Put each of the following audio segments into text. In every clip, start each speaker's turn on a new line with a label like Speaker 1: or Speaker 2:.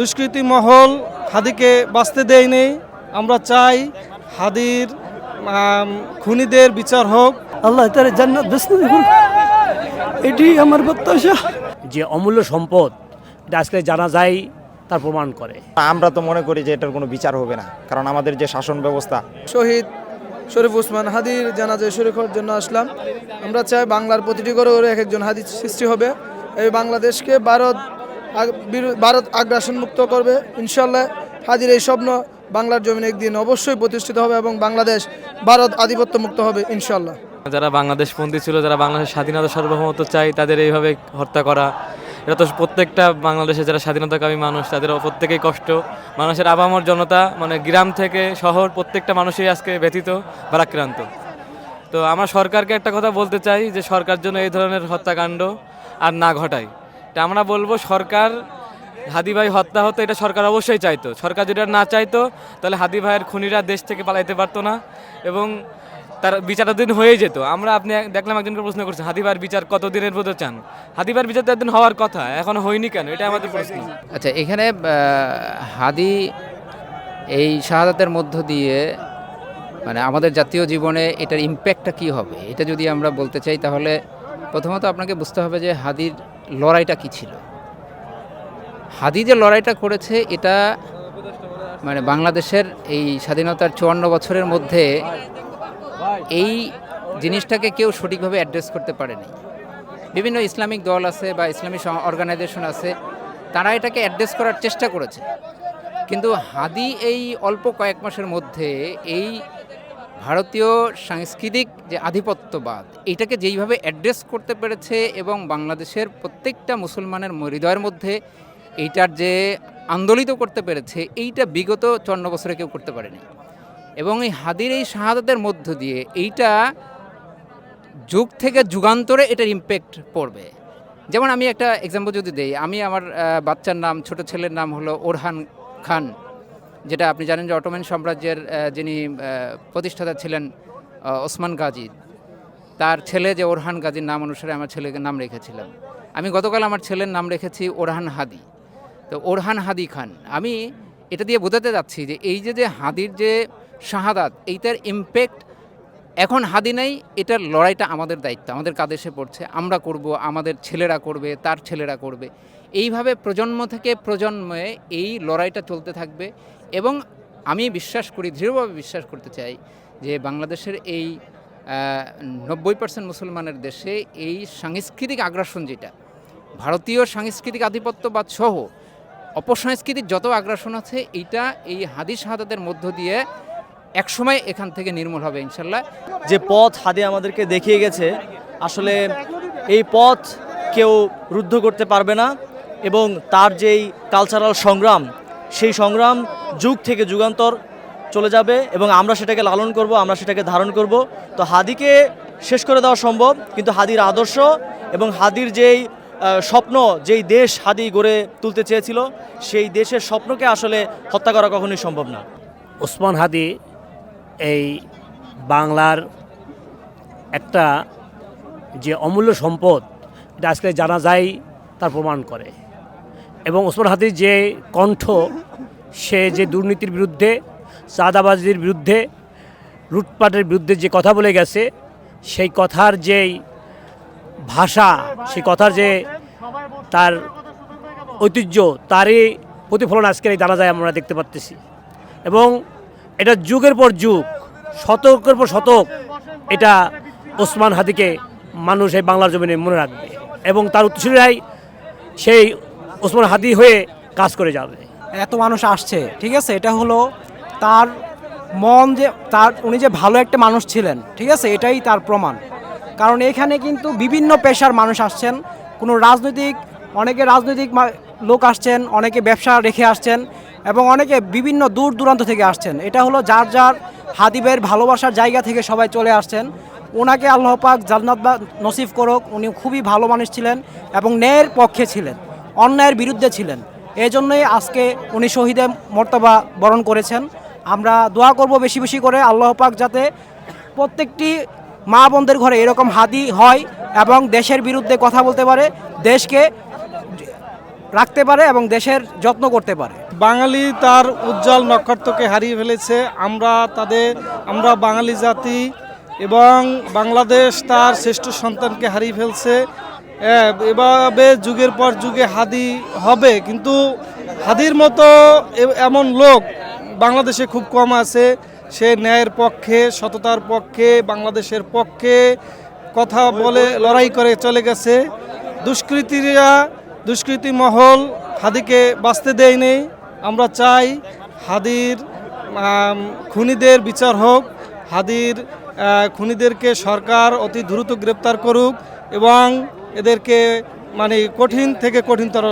Speaker 1: দুষ্কৃতী মহল হাদিকে বাঁচতে দেয়নি। আমরা চাই হাদির খুনিদের বিচার হোক।
Speaker 2: আল্লাহ তার জান্নাত নসিব করুন, এটি আমার প্রত্যাশা।
Speaker 3: যে অমূল্য সম্পদ এটা আজকে জানা যায় তার প্রমাণ করে।
Speaker 4: আমরা তো মনে করি যে এটার কোনো বিচার হবে না, কারণ আমাদের যে শাসন ব্যবস্থা।
Speaker 1: শহীদ শরীফ ওসমান হাদির জানাজায় শরীক হওয়ার জন্য আসলাম। আমরা চাই বাংলার প্রতিটি ঘরে ঘরে এক একজন হাদি সৃষ্টি হবে। এই বাংলাদেশকে ভারত আগ্রাসন মুক্ত করবে ইনশাল্লাহ। হাদির এই স্বপ্ন বাংলার জমিনে একদিন অবশ্যই প্রতিষ্ঠিত হবে এবং বাংলাদেশ ভারত আধিপত্য মুক্ত হবে ইনশাল্লাহ।
Speaker 5: যারা বাংলাদেশপন্থী ছিল, যারা বাংলাদেশের স্বাধীনতা সার্বভৌমত্ব চাই, তাদের এইভাবে হত্যা করা, এটা তো প্রত্যেকটা বাংলাদেশে যারা স্বাধীনতাকামী মানুষ তাদের প্রত্যেকেই কষ্ট। মানুষের আপামর জনতা, মানে গ্রাম থেকে শহর, প্রত্যেকটা মানুষই আজকে ব্যথিত, ভারাক্রান্ত। তো আমরা সরকারকে একটা কথা বলতে চাই যে সরকার যেন এই ধরনের হত্যাকাণ্ড আর না ঘটায়। এটা আমরা বলবো, সরকার হাদি ভাই হত্যা হতো এটা সরকার অবশ্যই চাইতো। সরকার যদি না চাইতো তাহলে হাদি ভাইয়ের খুনিরা দেশ থেকে পালাইতে পারতো না এবং তার বিচারাধীন হয়ে যেত। আপনি দেখলাম একজনকে প্রশ্ন করছেন হাদি ভাইয়ের বিচার কতদিনের মধ্যে চান। হাদি ভাইয়ের বিচার তো একদিন হওয়ার কথা, এখনো হয়নি কেন? এটা আমাদের প্রশ্ন।
Speaker 6: আচ্ছা, এখানে হাদি এই শাহাদাতের মধ্য দিয়ে মানে আমাদের জাতীয় জীবনে এটার ইম্প্যাক্টটা কী হবে, এটা যদি আমরা বলতে চাই তাহলে প্রথমত আপনাকে বুঝতে হবে যে হাদির লড়াইটা কী ছিল। হাদি যে লড়াইটা করেছে এটা মানে বাংলাদেশের এই স্বাধীনতার 54 বছরের মধ্যে এই জিনিসটাকে কেউ সঠিকভাবে অ্যাড্রেস করতে পারেনি। বিভিন্ন ইসলামিক দল আছে বা ইসলামী অর্গানাইজেশন আছে, তারা এটাকে অ্যাড্রেস করার চেষ্টা করেছে, কিন্তু হাদি এই অল্প কয়েক মাসের মধ্যে এই ভারতীয় সাংস্কৃতিক যে আধিপত্যবাদ এইটাকে যেইভাবে অ্যাড্রেস করতে পেরেছে এবং বাংলাদেশের প্রত্যেকটা মুসলমানের হৃদয়ের মধ্যে এইটার যে আন্দোলিত করতে পেরেছে, এইটা বিগত 54 বছরে কেউ করতে পারেনি। এবং এই হাদির এই শাহাদাতের মধ্য দিয়ে এইটা যুগ থেকে যুগান্তরে এটার ইম্প্যাক্ট পড়বে। যেমন আমি একটা এক্সাম্পল যদি দেই, আমি আমার বাচ্চার নাম, ছোট ছেলের নাম হলো ওরহান খান, যেটা আপনি জানেন যে অটোমান সাম্রাজ্যের যিনি প্রতিষ্ঠাতা ছিলেন ওসমান গাজী, তার ছেলে যে ওরহান গাজীর নাম অনুসারে আমার ছেলেকে নাম রেখেছিলাম। আমি গতকাল আমার ছেলের নাম রেখেছি ওরহান হাদি। তো ওরহান হাদি খান, আমি এটা দিয়ে বোঝাতে যাচ্ছি যে এই যে হাদির যে শাহাদাত, এইটার ইম্প্যাক্ট এখন হাদি নেই, এটার লড়াইটা আমাদের দায়িত্ব, আমাদের কাঁধে এসে পড়ছে। আমরা করব, আমাদের ছেলেরা করবে, তার ছেলেরা করবে, এইভাবে প্রজন্ম থেকে প্রজন্মে এই লড়াইটা চলতে থাকবে। এবং আমি বিশ্বাস করি, দৃঢ়ভাবে বিশ্বাস করতে চাই যে বাংলাদেশের এই 90% মুসলমানের দেশে এই সাংস্কৃতিক আগ্রাসন, যেটা ভারতীয় সাংস্কৃতিক আধিপত্যবাদ সহ অপসংস্কৃতির যত আগ্রাসন আছে, এইটা এই হাদি শাহাদাতের মধ্য দিয়ে একসময় এখান থেকে নির্মূল হবে ইনশাল্লাহ।
Speaker 7: যে পথ হাদি আমাদেরকে দেখিয়ে গেছে, আসলে এই পথ কেউ রুদ্ধ করতে পারবে না। এবং তার যেই কালচারাল সংগ্রাম, সেই সংগ্রাম যুগ থেকে যুগান্তর চলে যাবে এবং আমরা সেটাকে লালন করব, আমরা সেটাকে ধারণ করব। তো হাদিকে শেষ করে দেওয়া সম্ভব, কিন্তু হাদির আদর্শ এবং হাদির যেই স্বপ্ন, যেই দেশ হাদি গড়ে তুলতে চেয়েছিল, সেই দেশের স্বপ্নকে আসলে হত্যা করা কখনোই সম্ভব না।
Speaker 3: ওসমান হাদি এই বাংলার একটা যে অমূল্য সম্পদ এটা আজকে জানা যায় তার প্রমাণ করে। এবং ওসমান হাদির যে কণ্ঠ, সে যে দুর্নীতির বিরুদ্ধে, চাঁদাবাজির বিরুদ্ধে, লুটপাটের বিরুদ্ধে যে কথা বলে গেছে, সেই কথার যেই ভাষা, সেই কথার যে তার ঐতিহ্য, তারই প্রতিফলন আজকের এই জানা যায় আমরা দেখতে পাচ্ছি। এবং এটা যুগের পর যুগ, শতকের পর শতক এটা ওসমান হাদিকে মানুষ এই বাংলার জমিনে মনে রাখবে এবং তার উত্তরসূরিরাই সেই ওসমান হাদি হয়ে কাজ করে যাবে।
Speaker 8: এত মানুষ আসছে, ঠিক আছে, এটা হলো তার মন, যে উনি যে ভালো একটা মানুষ ছিলেন, ঠিক আছে, এটাই তার প্রমাণ। কারণ এখানে কিন্তু বিভিন্ন পেশার মানুষ আসছেন, অনেকে রাজনৈতিক লোক আসছেন, অনেকে ব্যবসা রেখে আসছেন এবং অনেকে বিভিন্ন দূর দূরান্ত থেকে আসছেন। এটা হলো যার যার হাদিবের ভালোবাসার জায়গা থেকে সবাই চলে আসছেন। ওনাকে আল্লাহ পাক জান্নাত নসিব করুক। উনি খুবই ভালো মানুষ ছিলেন এবং ন্যায়ের পক্ষে ছিলেন, অন্যায়ের বিরুদ্ধে ছিলেন। এই জন্যই আজকে উনি শহীদে মর্তবা বরণ করেছেন। আমরা দোয়া করব বেশি বেশি করে, আল্লাহ পাক যাতে প্রত্যেকটি মা বোনদের ঘরে এরকম হাদি হয় এবং দেশের বিরুদ্ধে কথা বলতে পারে, দেশকে রাখতে পারে এবং দেশের যত্ন করতে পারে।
Speaker 1: বাঙালি তার উজ্জ্বল নক্ষত্রকে হারিয়ে ফেলেছে। আমরা বাঙালি জাতি এবং বাংলাদেশ তার শ্রেষ্ঠ সন্তানকে হারিয়ে ফেলছে। এভাবে যুগের পর যুগে হাদি হবে, কিন্তু হাদির মতো এমন লোক বাংলাদেশে খুব কম আছে। সে ন্যায়ের পক্ষে, সততার পক্ষে, বাংলাদেশের পক্ষে কথা বলে লড়াই করে চলে গেছে। দুষ্কৃতী মহল হাদিকে বাঁচতে দেয়নি। আমরা চাই হাদির খুনিদের বিচার হোক, হাদির খুনিদেরকে সরকার অতি দ্রুত গ্রেপ্তার করুক এবং এদেরকে মানে কঠিন থেকে কঠিনতর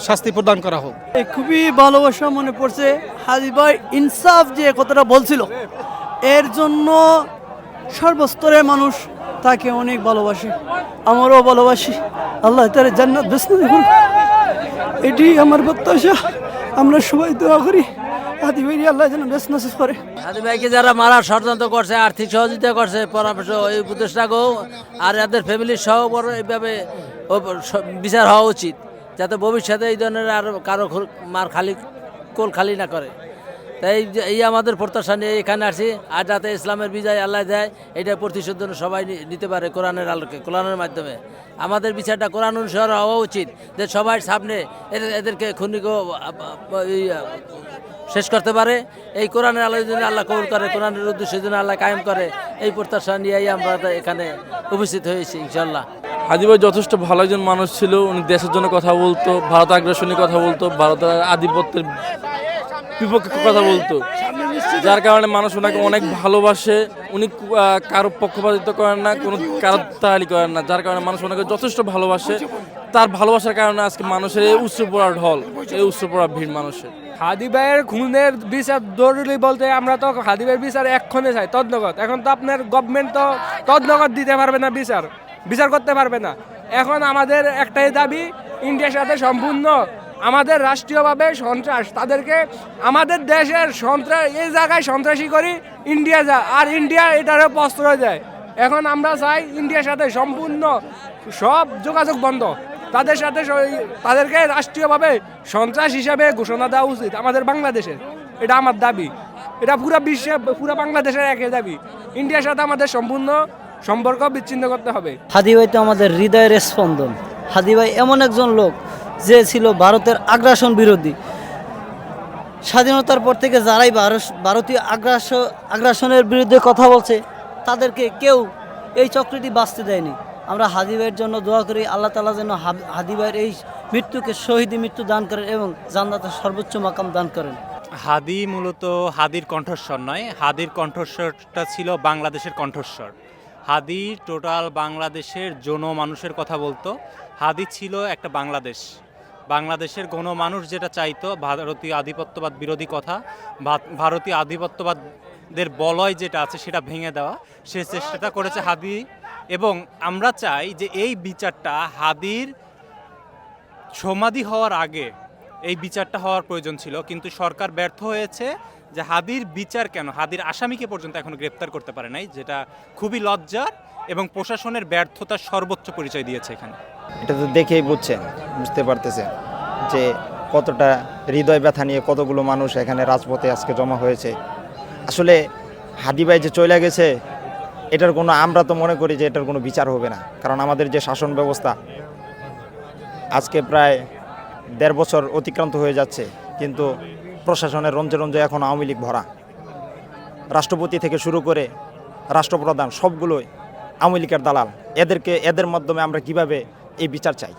Speaker 1: শাস্তি প্রদান করা হোক।
Speaker 2: খুবই ভালোবাসা মনে পড়ছে হাদি ভাই ইনসাফ যে কথাটা বলছিল, এর জন্য সর্বস্তরের মানুষ তাকে অনেক ভালোবাসে, আমারও ভালোবাসি। আল্লাহ তার জান্নাত বেসন দেখুন, এটি আমার প্রত্যাশা। আমরা সবাই দোয়া করি হাদি ভাই আল্লাহ যেন বেশ নসিব করে।
Speaker 9: হাদি ভাইকে যারা মারার ষড়যন্ত্র করছে, আর্থিক সহযোগিতা করছে, পরামর্শ এই উপদেষ্টাকেও আর এদের ফ্যামিলির সহ বড় এইভাবে বিচার হওয়া উচিত, যাতে ভবিষ্যতে এই ধরনের আর কারো মার কোল খালি না করে। তাই এই আমাদের প্রত্যাশা নিয়ে এখানে আসি, আর যাতে ইসলামের বিজয় আল্লাহ দেয় এটা প্রতিশোধ সবাই নিতে পারে কোরআনের আলোকে, কোরআনের মাধ্যমে। আমাদের বিচারটা কোরআন অনুসারে হওয়া উচিত, যে সবাই সামনে এদেরকে খুনিকে শেষ করতে পারে। এই কোরআনের আলোর জন্য আল্লাহ কবুল করে, কোরআনের উদ্দেশ্যের জন্য আল্লাহ কায়েম করে। এই প্রত্যাশা নিয়েই আমরা এখানে উপস্থিত হয়েছি ইনশাল্লাহ।
Speaker 5: হাদি ভাই যথেষ্ট ভালো একজন মানুষ ছিল। উনি দেশের জন্য কথা বলতো, ভারত আগ্রাসনের কথা বলতো, ভারতের আধিপত্যের বিপক্ষে কথা বলতো, যার কারণে মানুষ ওনাকে অনেক ভালোবাসে। উনি কারো পক্ষপাতিত্ব করেন না, কোনো কারো তাড়ালি করেন না, যার কারণে মানুষ ওনাকে যথেষ্ট ভালোবাসে। তার ভালোবাসার কারণে আজকে মানুষের এই উচ্চপড়া ঢল, এই উচ্চপড়া ভিড় মানুষের।
Speaker 10: হাদি ভাইয়ের খুনের বিচার জরুরি বলতে আমরা তো হাদি ভাইয়ের বিচার এক্ষণে চাই, তদনগত। এখন তো আপনার গভর্নমেন্ট তো তদনগত দিতে পারবে না, বিচার করতে পারবে না। এখন আমাদের একটাই দাবি, ইন্ডিয়ার সাথে সম্পূর্ণ আমাদের রাষ্ট্রীয়ভাবে সন্ত্রাস, তাদেরকে আমাদের দেশের সন্ত্রাস এই জায়গায় সন্ত্রাসী করি ইন্ডিয়া যা, আর ইন্ডিয়া এটারও প্রশ্রয় দেয়। এখন আমরা চাই ইন্ডিয়ার সাথে সম্পূর্ণ সব যোগাযোগ বন্ধ, তাদের সাথে তাদেরকে রাষ্ট্রীয়ভাবে সন্ত্রাস হিসাবে ঘোষণা দেওয়া উচিত আমাদের বাংলাদেশের। এটা আমার দাবি, এটা পুরো বিশ্বে পুরো বাংলাদেশের একই দাবি। ইন্ডিয়ার সাথে আমাদের সম্পূর্ণ সম্পর্ক বিচ্ছিন্ন করতে হবে।
Speaker 2: হাদি ভাই তো আমাদের হৃদয়ের স্পন্দন। হাদি ভাই এমন একজন লোক যে ছিল ভারতের আগ্রাসন বিরোধী। স্বাধীনতার পর থেকে যারাই ভারতীয় আগ্রাসনের বিরুদ্ধে কথা বলছে, তাদেরকে কেউ এই চক্রটি বাঁচতে দেয়নি। আমরা হাদি ভাইয়ের জন্য দোয়া করি, আল্লাহ তাআলা যেন হাদি ভাইয়ের এই মৃত্যুকে শহীদি মৃত্যু দান করেন এবং জান্নাতের সর্বোচ্চ মাকাম দান করেন।
Speaker 11: হাদি মূলত হাদির কণ্ঠস্বর নয়, হাদির কণ্ঠস্বরটা ছিল বাংলাদেশের কণ্ঠস্বর। হাদি টোটাল বাংলাদেশের মানুষের কথা বলতো। হাদি ছিল একটা বাংলাদেশের গণমানুষ যেটা চাইতো, ভারতীয় আধিপত্যবাদ বিরোধী কথা, ভারতীয় আধিপত্যবাদের বলয় যেটা আছে সেটা ভেঙে দেওয়া, সে চেষ্টাটা করেছে হাদি। এবং আমরা চাই যে এই বিচারটা হাদির সমাধি হওয়ার আগে এই বিচারটা হওয়ার প্রয়োজন ছিল, কিন্তু সরকার ব্যর্থ হয়েছে। যে হাদির বিচার কেন, হাদির আসামিকে পর্যন্ত এখনো গ্রেপ্তার করতে পারে নাই, যেটা খুবই লজ্জার এবং প্রশাসনের ব্যর্থতার সর্বোচ্চ পরিচয় দিয়েছে এখানে।
Speaker 4: এটা তো দেখেই বুঝতে পারতেছেন যে কতটা হৃদয় ব্যথা নিয়ে কতগুলো মানুষ এখানে রাজপথে আজকে জমা হয়েছে। আসলে হাদি ভাই যে চলে গেছে, এটার কোনো, আমরা তো মনে করি যে এটার কোনো বিচার হবে না, কারণ আমাদের যে শাসন ব্যবস্থা আজকে প্রায় 1.5 বছর অতিক্রান্ত হয়ে যাচ্ছে, কিন্তু প্রশাসনের রঞ্জে রঞ্জে এখন আওয়ামী লীগ ভরা। রাষ্ট্রপতি থেকে শুরু করে রাষ্ট্রপ্রধান সবগুলোই আওয়ামী লীগের দালাল। এদের মাধ্যমে আমরা কিভাবে এই বিচার চাই?